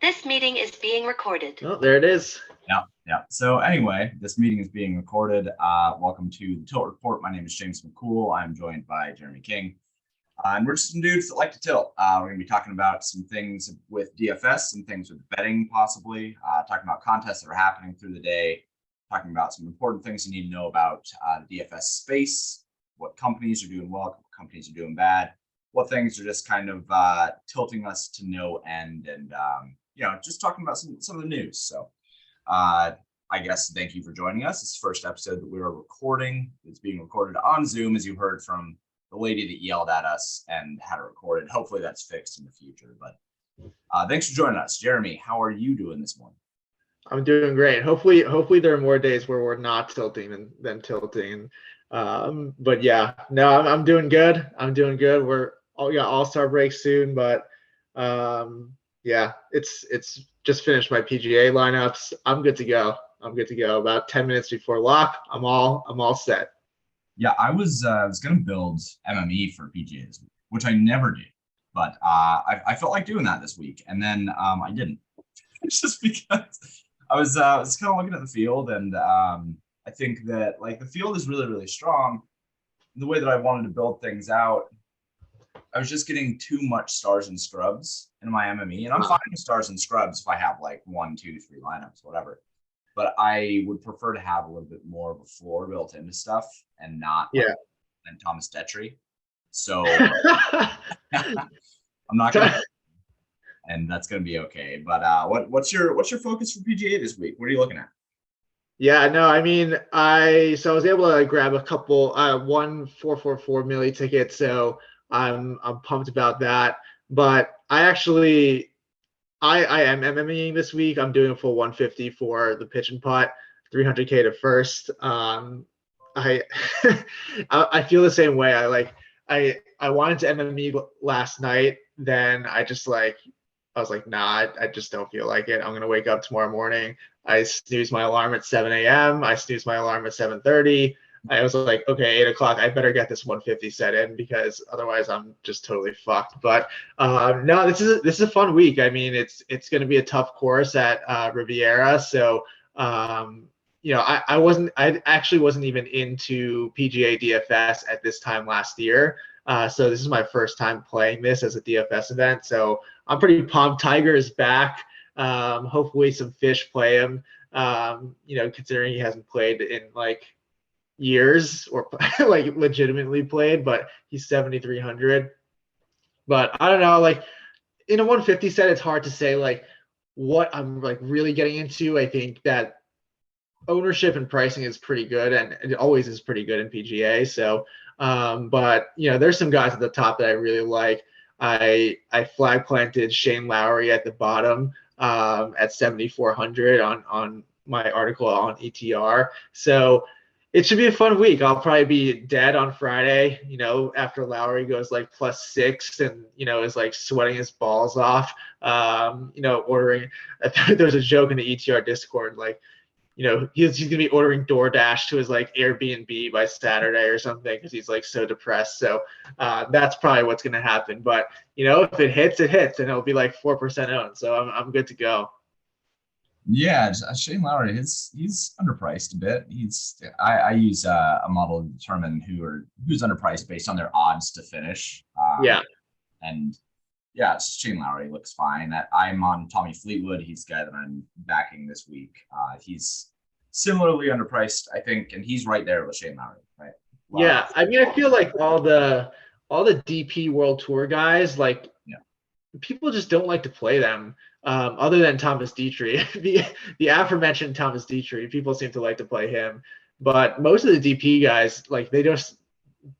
This meeting is being recorded. Oh, there it is. Yeah. So anyway, this meeting is being recorded. Welcome to the Tilt Report. My name is James McCool. I'm joined by Jeremy King. And we're just some dudes that like to tilt. We're going to be talking about some things with DFS, some things with betting possibly, talking about contests that are happening through the day, talking about some important things you need to know about the DFS space, what companies are doing well, what companies are doing bad, what things are just kind of tilting us to no end, and just talking about some of the news. So I guess thank you for joining us. This is the first episode that we are recording. It's being recorded on Zoom, as you heard from the lady that yelled at us and had it recorded. Hopefully that's fixed in the future. But thanks for joining us. Jeremy, how are you doing this morning? I'm doing great. Hopefully there are more days where we're not tilting than tilting. But yeah, no, I'm doing good. We're all-star break soon, but yeah, it's just finished my PGA lineups. I'm good to go. About 10 minutes before lock, I'm all set. Yeah, I was going to build MME for PGA this week, which I never do. But I felt like doing that this week, and then I didn't. It's just because I was kind of looking at the field, and I think that like the field is really, really strong. The way that I wanted to build things out, I was just getting too much stars and scrubs in my MME, and I'm fine with stars and scrubs if I have like 1, 2, 3 lineups, whatever. But I would prefer to have a little bit more of a floor built into stuff and not than Thomas Detry. So I'm not gonna, and that's gonna be okay. But what's your focus for PGA this week? What are you looking at? Yeah, no, I mean, I was able to grab a couple, one 444 milli ticket, so I'm pumped about that. But I am MMEing this week. I'm doing a full 150 for the pitch and putt, 300K to first. I I feel the same way. I wanted to MME last night. Then I was like, nah, I just don't feel like it. I'm gonna wake up tomorrow morning. I snooze my alarm at 7 a.m. I snooze my alarm at 7:30. I was like, okay, 8 o'clock. I better get this 150 set in because otherwise I'm just totally fucked. But no, this is a fun week. I mean, it's going to be a tough course at Riviera. So I actually wasn't even into PGA DFS at this time last year. So this is my first time playing this as a DFS event. So I'm pretty pumped. Tiger is back. Hopefully some fish play him. Considering he hasn't played in like years or like legitimately played, but he's 7,300. But I don't know, like in a 150 set, it's hard to say like what I'm like really getting into. I think that ownership and pricing is pretty good, and it always is pretty good in PGA. So, but there's some guys at the top that I really like. I flag planted Shane Lowry at the bottom at 7,400 on my article on ETR. So it should be a fun week. I'll probably be dead on Friday, after Lowry goes like +6 and, is like sweating his balls off, ordering. There's a joke in the ETR Discord, like, he's going to be ordering DoorDash to his like Airbnb by Saturday or something because he's like so depressed. So that's probably what's going to happen. But, if it hits, it hits, and it'll be like 4% owned. So I'm good to go. Yeah, Shane Lowry, he's underpriced a bit. I use a model to determine who's underpriced based on their odds to finish. And yeah, Shane Lowry looks fine. I'm on Tommy Fleetwood. He's the guy that I'm backing this week. He's similarly underpriced, I think, and he's right there with Shane Lowry, right? Yeah, I mean, I feel like all the DP World Tour guys, like, people just don't like to play them. Other than Thomas Detry, the aforementioned Thomas Detry, people seem to like to play him. But most of the DP guys, like,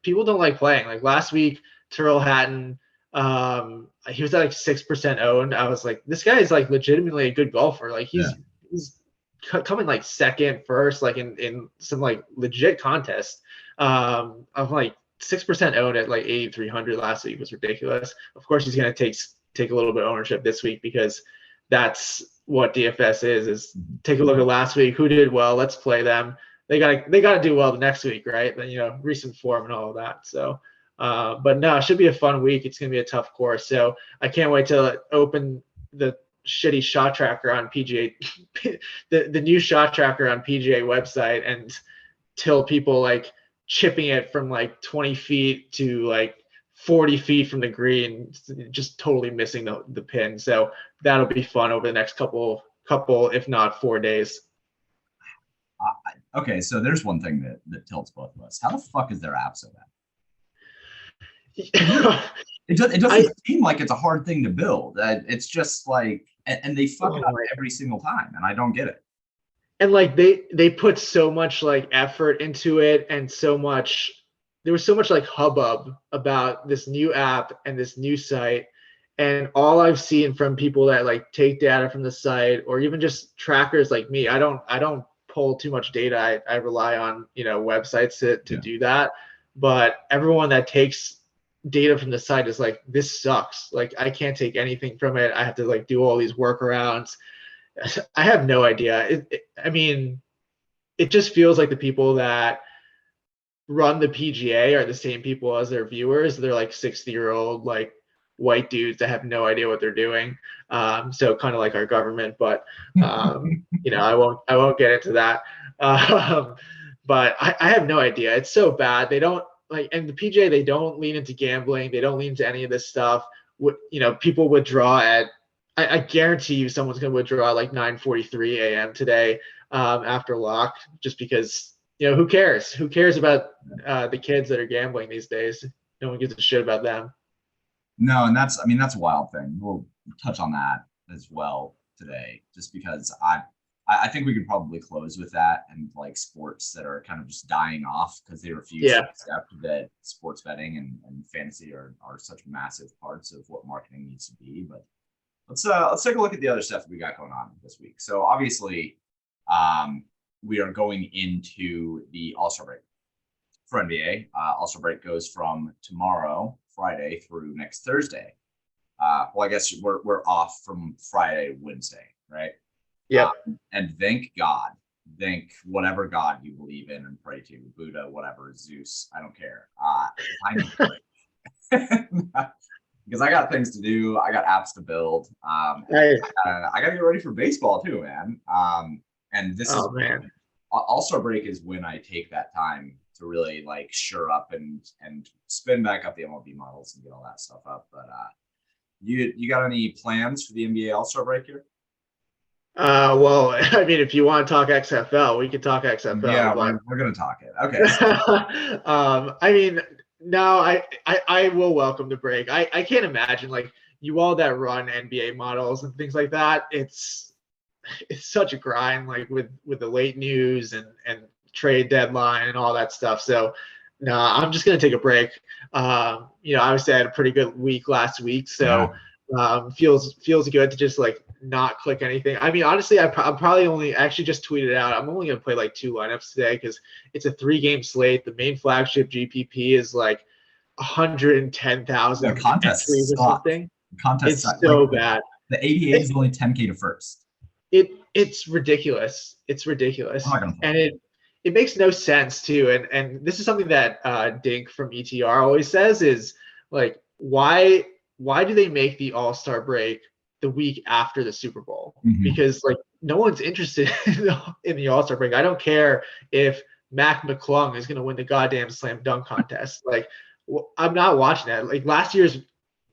people don't like playing. Like last week, Tyrrell Hatton, he was at like 6% owned. I was like, this guy is like legitimately a good golfer. Like he's coming like second, first, like in some like legit contests. I'm like 6% owned at like 8,300 last week was ridiculous. Of course, he's gonna take a little bit of ownership this week because that's what DFS is take a look at last week, who did well, let's play them. They gotta do well the next week, right? Then recent form and all of that. So but no, it should be a fun week. It's gonna be a tough course. So I can't wait to open the shitty shot tracker on PGA, the new shot tracker on PGA website, and till people like chipping it from like 20 feet to like 40 feet from the green, just totally missing the pin. So that'll be fun over the next couple, if not 4 days. Okay, so there's one thing that tilts both of us. How the fuck is their app so bad? It doesn't seem like it's a hard thing to build. It's just like, and they fuck it up every single time, and I don't get it. And like they put so much like effort into it, and there was so much like hubbub about this new app and this new site. And all I've seen from people that like take data from the site, or even just trackers like me, I don't pull too much data. I rely on, websites to do that. But everyone that takes data from the site is like, this sucks. Like, I can't take anything from it. I have to like do all these workarounds. I have no idea. I mean, it just feels like the people that run the PGA are the same people as their viewers. They're like 60-year-old like white dudes that have no idea what they're doing. So kind of like our government, but I won't get into that. But I have no idea. It's so bad. They don't and the PGA, they don't lean into gambling. They don't lean into any of this stuff. People withdraw at, I guarantee you someone's going to withdraw like 9:43 a.m. today after lock, just because, who cares? Who cares about the kids that are gambling these days? No one gives a shit about them. No, and that's a wild thing. We'll touch on that as well today, just because I think we could probably close with that, and like sports that are kind of just dying off because they refuse to accept that sports betting and fantasy are such massive parts of what marketing needs to be. But let's take a look at the other stuff that we got going on this week. So obviously, we are going into the All-Star break for NBA. All-Star break goes from tomorrow, Friday, through next Thursday. Well, I guess we're off from Friday, Wednesday, right? Yeah. And thank God, thank whatever God you believe in and pray to, Buddha, whatever, Zeus, I don't care. I need to break. Because I got things to do. I got apps to build. I got to get ready for baseball too, man. And this is All-Star break is when I take that time to really like shore up and spin back up the MLB models and get all that stuff up. But you got any plans for the NBA All-Star break here? Well, I mean, if you want to talk XFL, we could talk XFL. Yeah, we're gonna talk it. Okay. I mean, no, I will welcome the break. I can't imagine like you all that run NBA models and things like that. It's such a grind, like with the late news and trade deadline and all that stuff. So no, I'm just gonna take a break. Obviously I had a pretty good week last week, so feels good to just like not click anything. I mean, honestly, I'm probably only actually just tweeted out. I'm only gonna play like 2 lineups today because it's a 3-game slate. The main flagship GPP is like 110,000 entries or something. It's so bad. The 88 is only 10K to first. It's ridiculous. It's ridiculous, and it makes no sense too. And this is something that Dink from ETR always says is like, why do they make the All-Star break the week after the Super Bowl? Mm-hmm. Because like no one's interested in the All-Star break. I don't care if Mac McClung is going to win the goddamn slam dunk contest. Like, I'm not watching that. Like last year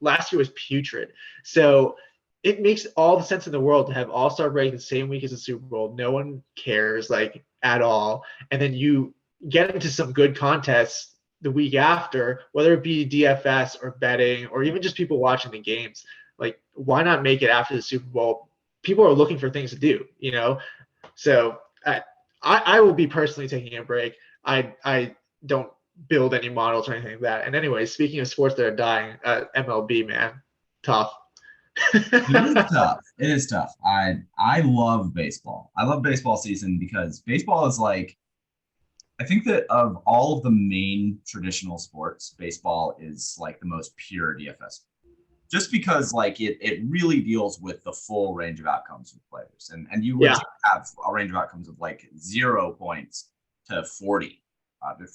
was putrid. So it makes all the sense in the world to have All-Star break the same week as the Super Bowl. No one cares like at all. And then you get into some good contests the week after, whether it be DFS or betting or even just people watching the games. Like, why not make it after the Super Bowl? People are looking for things to do, So I will be personally taking a break. I don't build any models or anything like that. And anyway, speaking of sports that are dying, MLB, man, tough. It is tough. I love baseball. I love baseball season because baseball is like, I think that of all of the main traditional sports, baseball is like the most pure DFS. Just because like it really deals with the full range of outcomes with players. And you would have a range of outcomes of like 0 points to 40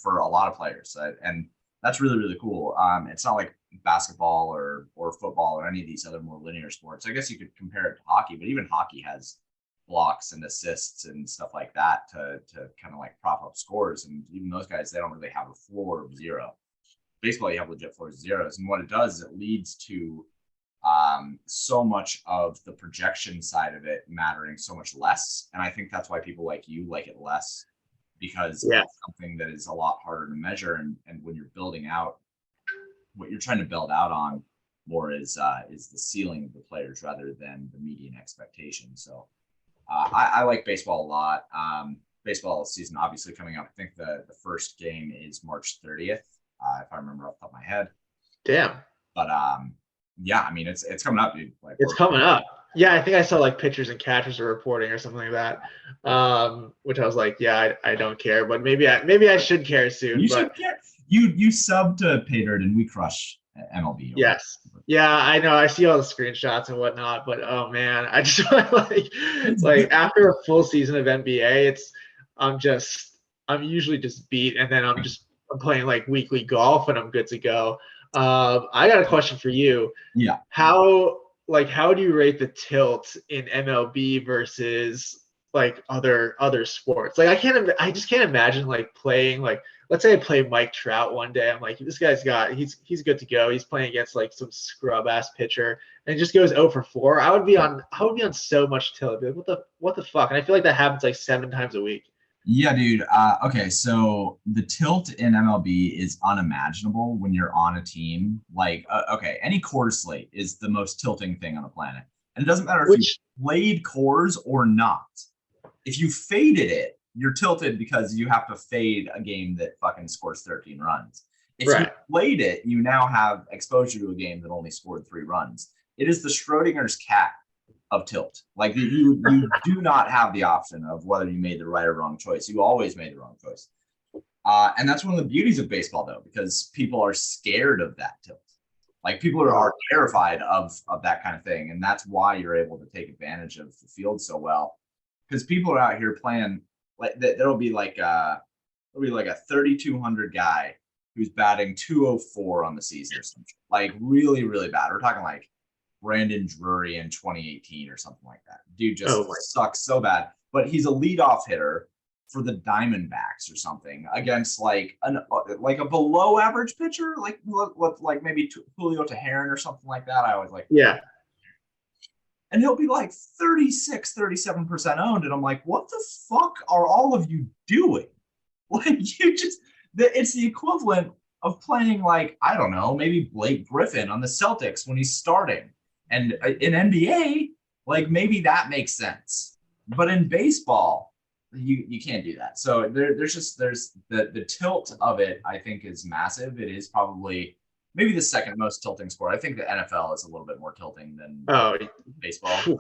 for a lot of players. And that's really, really cool. It's not like basketball or football or any of these other more linear sports. I guess you could compare it to hockey, but even hockey has blocks and assists and stuff like that to kind of like prop up scores. And even those guys, they don't really have a floor of 0. Baseball, you have legit floors of zeros. And what it does is it leads to so much of the projection side of it mattering so much less. And I think that's why people like you like it less, because it's something that is a lot harder to measure. And when you're building out, what you're trying to build out on more is the ceiling of the players rather than the median expectation. So I like baseball a lot. Baseball season obviously coming up. I think the first game is March 30th, if I remember off the top of my head. Damn. But yeah, I mean it's coming up, dude. Like, it's coming up. Yeah, I think I saw like pitchers and catchers are reporting or something like that. Which I was like, yeah, I don't care, but maybe I should care soon. Should care. You sub to Paydirt and we crush MLB. Yes. Yeah, I know. I see all the screenshots and whatnot, but oh man, I just like after a full season of NBA, I'm usually just beat, and then I'm playing like weekly golf and I'm good to go. I got a question for you. Yeah. How do you rate the tilt in MLB versus like other sports? Like I just can't imagine like playing like, let's say I play Mike Trout one day. I'm like, this guy's he's good to go. He's playing against like some scrub ass pitcher and just goes 0 for 4. I would be on so much tilt. I'd be like, what the fuck? And I feel like that happens like 7 times a week. Yeah, dude. Okay, so the tilt in MLB is unimaginable when you're on a team. Like, okay, any Coors slate is the most tilting thing on the planet. And it doesn't matter if you played Coors or not. If you faded it, you're tilted because you have to fade a game that fucking scores 13 runs. If you played it, you now have exposure to a game that only scored 3 runs. It is the Schrodinger's cat of tilt. Like you do not have the option of whether you made the right or wrong choice. You always made the wrong choice. And that's one of the beauties of baseball, though, because people are scared of that tilt. Like people are terrified of that kind of thing. And that's why you're able to take advantage of the field so well. Because people are out here playing, like there'll be like a 3,200 guy who's batting 204 on the season or something. Like really, really bad. We're talking like Brandon Drury in 2018 or something like that. Dude just sucks so bad. But he's a leadoff hitter for the Diamondbacks or something against like a below average pitcher, like maybe Julio Teheran or something like that. I always like, yeah. And he'll be like 36, 37% owned. And I'm like, what the fuck are all of you doing? Like it's the equivalent of playing like, I don't know, maybe Blake Griffin on the Celtics when he's starting. And in NBA, like maybe that makes sense. But in baseball, you can't do that. So there's the tilt of it, I think, is massive. It is probably maybe the second most tilting sport. I think the NFL is a little bit more tilting than baseball.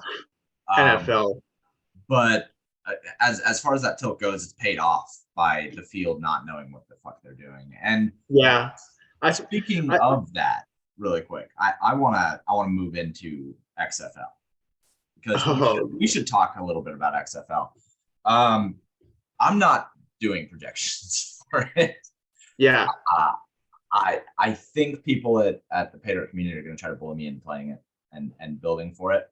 NFL. But as far as that tilt goes, it's paid off by the field not knowing what the fuck they're doing. And yeah, speaking of that, really quick, I wanna move into XFL because we should talk a little bit about XFL. I'm not doing projections for it. Yeah. I think people at the Paydirt community are going to try to bully me into playing it and building for it.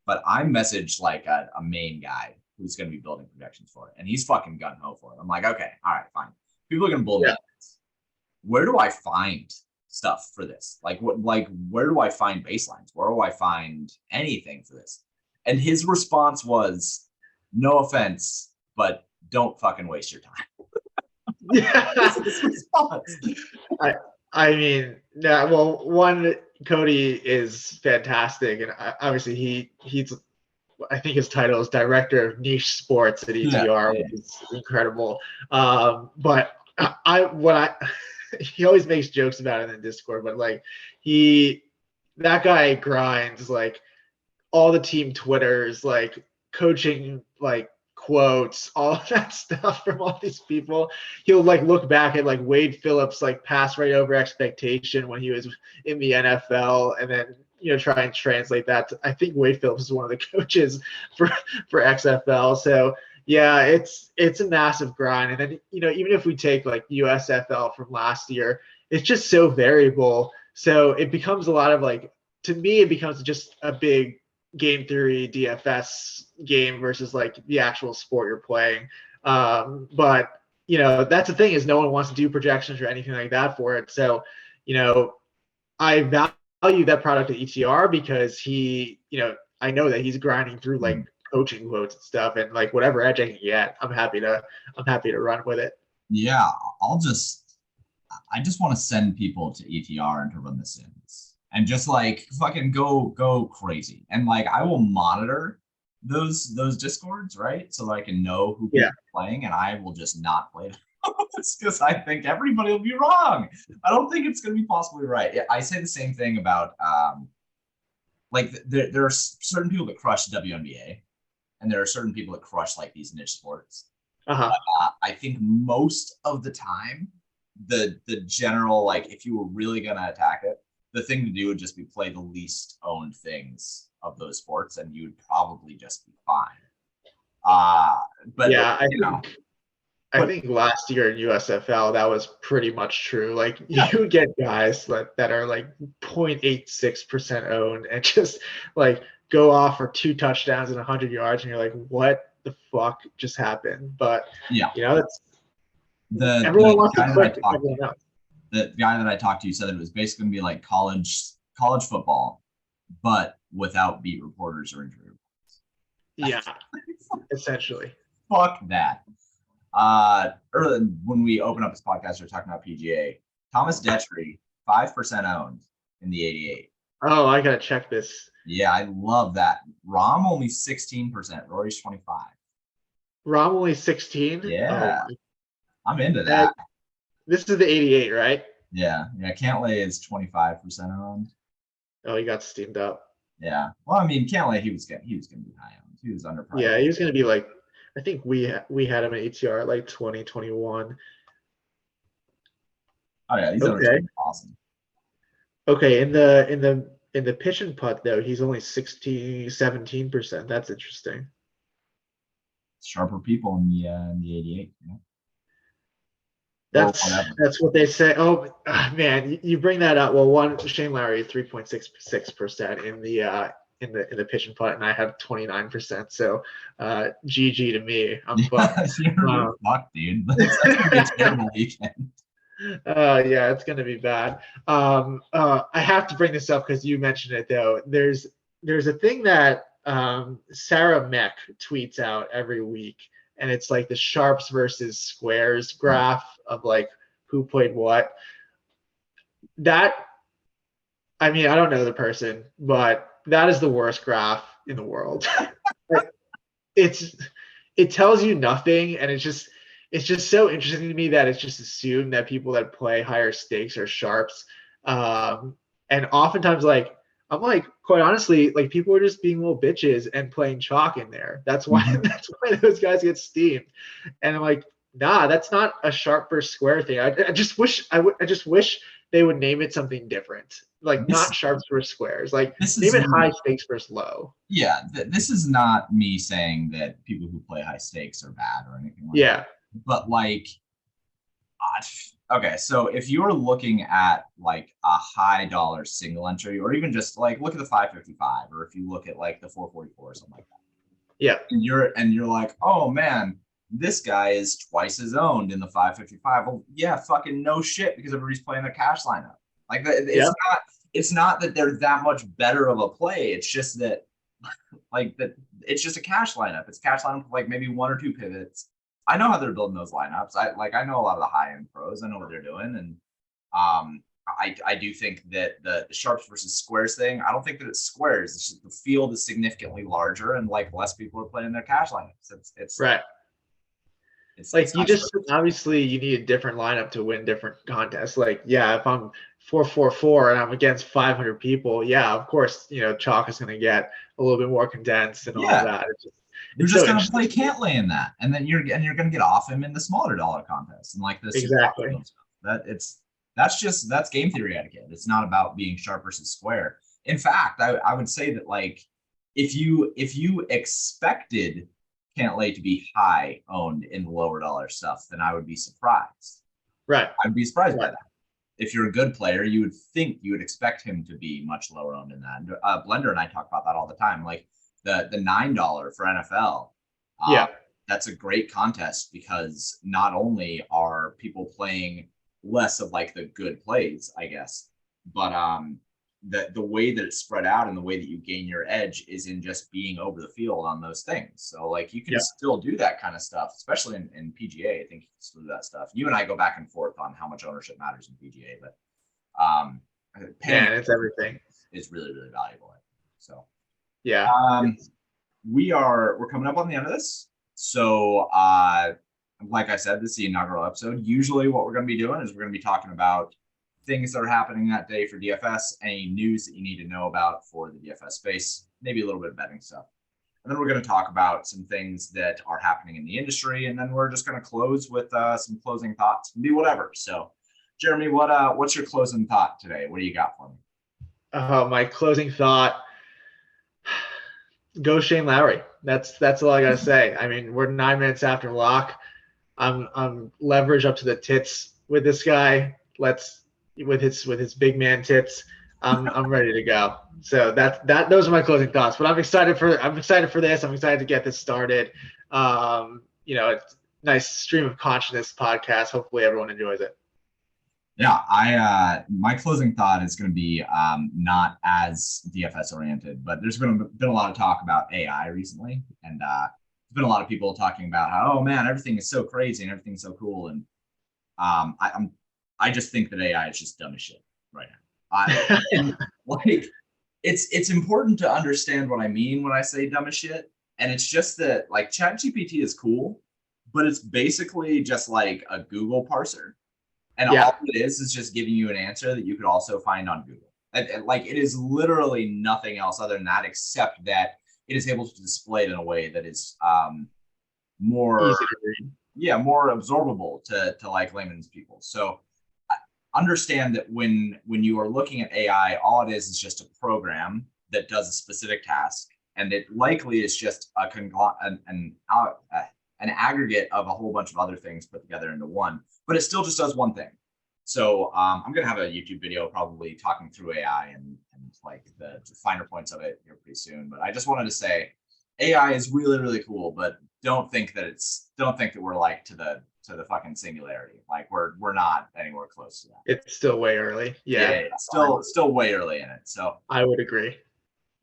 But I messaged like a main guy who's going to be building projections for it. And he's fucking gung-ho for it. I'm like, okay, all right, fine. People are going to bully me. Where do I find stuff for this? Like where do I find baselines? Where do I find anything for this? And his response was, no offense, but don't fucking waste your time. Yeah. I mean, yeah. Well, one, Cody is fantastic, and obviously he's. I think his title is Director of Niche Sports at ETR, which is incredible. But he always makes jokes about it in Discord, but like that guy grinds like all the team Twitters, like coaching, like quotes, all of that stuff from all these people. He'll like look back at like Wade Phillips like pass right over expectation when he was in the NFL, and then try and translate that to, I think Wade Phillips is one of the coaches for XFL. So yeah, it's a massive grind. And then even if we take like USFL from last year, it's just so variable So it becomes a lot of like, to me, it becomes just a big game theory DFS game versus like the actual sport you're playing. But that's the thing, is no one wants to do projections or anything like that for it. So, I value that product at ETR because I know that he's grinding through like coaching quotes and stuff, and like whatever edge I can get, I'm happy to run with it. Yeah, I just want to send people to ETR and to run the sims and just like fucking go crazy. And like I will monitor those discords, right? So that I can know who people are playing, and I will just not play them because I think everybody will be wrong. I don't think it's going to be possibly right. I say the same thing about like there are certain people that crush WNBA, and there are certain people that crush like these niche sports. I think most of the time, the general, like if you were really gonna attack it, the thing to do would just be play the least owned things of those sports, and you would probably just be fine. But yeah, I think last year in USFL that was pretty much true. Like you get guys that are like 0.86% owned and just like go off for 2 touchdowns and 100 yards, and you're like, what the fuck just happened? But that's everyone wants to click everyone else. The guy that I talked to said that it was basically gonna be like college football, but without beat reporters or injury reports. Yeah, essentially. Fuck that. Earlier when we open up this podcast, we're talking about PGA. Thomas Detry, 5% owned in the 88. Oh, I gotta check this. Yeah, I love that. Rahm only 16%. Rory's 25. Rahm only 16? Yeah. Oh, I'm into that. This is the 88, right? Yeah. Cantlay is 25% owned. Oh, he got steamed up. Yeah. Well, I mean, Cantlay, he was gonna be high owned. He was underpriced. Yeah, he was gonna be like, I think we had him at ETR at like 2021. Oh yeah, he's awesome. Okay, in the pitch and putt though, he's only 17%. That's interesting. Sharper people in the 88. That's what they say. Oh man, you bring that up. Well, Shane Lowry 3.66% in the pitch and putt, and I have 29%. So, GG to me. I'm fucked. You're fucked, dude. That's gonna be a terrible weekend. Yeah, it's gonna be bad. I have to bring this up because you mentioned it though. There's a thing that Sarah Meck tweets out every week, and it's like the sharps versus squares graph of like who played what. That, I mean, I don't know the person, but that is the worst graph in the world. It tells you nothing, and it's just so interesting to me that it's just assumed that people that play higher stakes are sharps. And oftentimes, like, I'm like, quite honestly, like people are just being little bitches and playing chalk in there. That's why those guys get steamed. And I'm like, nah, that's not a sharp versus square thing. I just wish they would name it something different. Like not sharps versus squares. Like name it high stakes versus low. Yeah, this is not me saying that people who play high stakes are bad or anything like that. But like, okay, so if you're looking at like a high dollar single entry, or even just like look at the 555, or if you look at like the 444 or something like that. Yeah. And you're like, oh man, this guy is twice as owned in the 555. Well, yeah, fucking no shit, because everybody's playing their cash lineup. Like it's not that they're that much better of a play. It's just that like that it's just a cash lineup. It's cash lineup with like maybe 1 or 2 pivots. I know how they're building those lineups. I know a lot of the high end pros. I know what they're doing, and I do think that the sharps versus squares thing. I don't think that it's squares. It's just the field is significantly larger, and like less people are playing their cash lineups. It's right. It's like you just obviously you need a different lineup to win different contests. Like yeah, if I'm 444 and I'm against 500 people, yeah, of course chalk is going to get a little bit more condensed and all that. You're just going to play Cantlay in that, and then you're going to get off him in the smaller dollar contests and like this. Exactly. That's game theory etiquette. It's not about being sharp versus square. In fact, I would say that like if you expected Cantlay to be high owned in the lower dollar stuff, then I would be surprised. Right. I'd be surprised by that. if you're a good player, you would think you would expect him to be much lower owned in that. Blender and I talk about that all the time. Like the $9 for NFL. Yeah. That's a great contest because not only are people playing less of like the good plays, I guess, but the way that it's spread out and the way that you gain your edge is in just being over the field on those things. So like you can still do that kind of stuff, especially in PGA. I think you can still do that stuff. You and I go back and forth on how much ownership matters in PGA, but it's everything. Is really, really valuable. So yeah, we're coming up on the end of this. So like I said, this is the inaugural episode. Usually what we're going to be doing is we're going to be talking about things that are happening that day for DFS, any news that you need to know about for the DFS space, maybe a little bit of betting stuff. And then we're going to talk about some things that are happening in the industry. And then we're just going to close with some closing thoughts. Be whatever. So Jeremy, what's your closing thought today? What do you got for me? My closing thought, go Shane Lowry. That's all I gotta say. I mean, we're 9 minutes after lock. I'm leveraged up to the tits with this guy. With his big man tits. I'm ready to go. So those are my closing thoughts. But I'm excited for this. I'm excited to get this started. It's a nice stream of consciousness podcast. Hopefully everyone enjoys it. Yeah, my closing thought is going to be not as DFS oriented, but there's been a lot of talk about AI recently, and there's been a lot of people talking about how, oh man, everything is so crazy and everything's so cool, and I just think that AI is just dumb as shit right now. And like it's important to understand what I mean when I say dumb as shit, and it's just that like ChatGPT is cool, but it's basically just like a Google parser. And all it is just giving you an answer that you could also find on Google. And like it is literally nothing else other than that, except that it is able to display it in a way that is more easy to read. More absorbable to like layman's people. So understand that when you are looking at AI, all it is just a program that does a specific task, and it likely is just an aggregate of a whole bunch of other things put together into one. But it still just does one thing. So I'm going to have a YouTube video probably talking through AI and like the finer points of it here pretty soon. But I just wanted to say AI is really, really cool, but don't think that we're like to the fucking singularity. Like we're not anywhere close to that. It's still way early. Yeah. Still way early in it. So I would agree.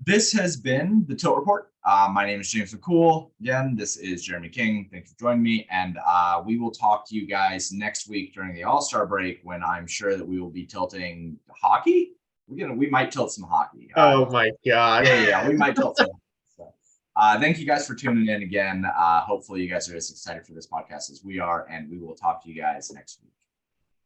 This has been the Tilt Report. My name is James McCool. Again, this is Jeremy King. Thanks for joining me. And we will talk to you guys next week during the All-Star break when I'm sure that we will be tilting hockey. We might tilt some hockey. Oh my God. Yeah, we might tilt some. So, thank you guys for tuning in again. Hopefully you guys are as excited for this podcast as we are, and we will talk to you guys next week.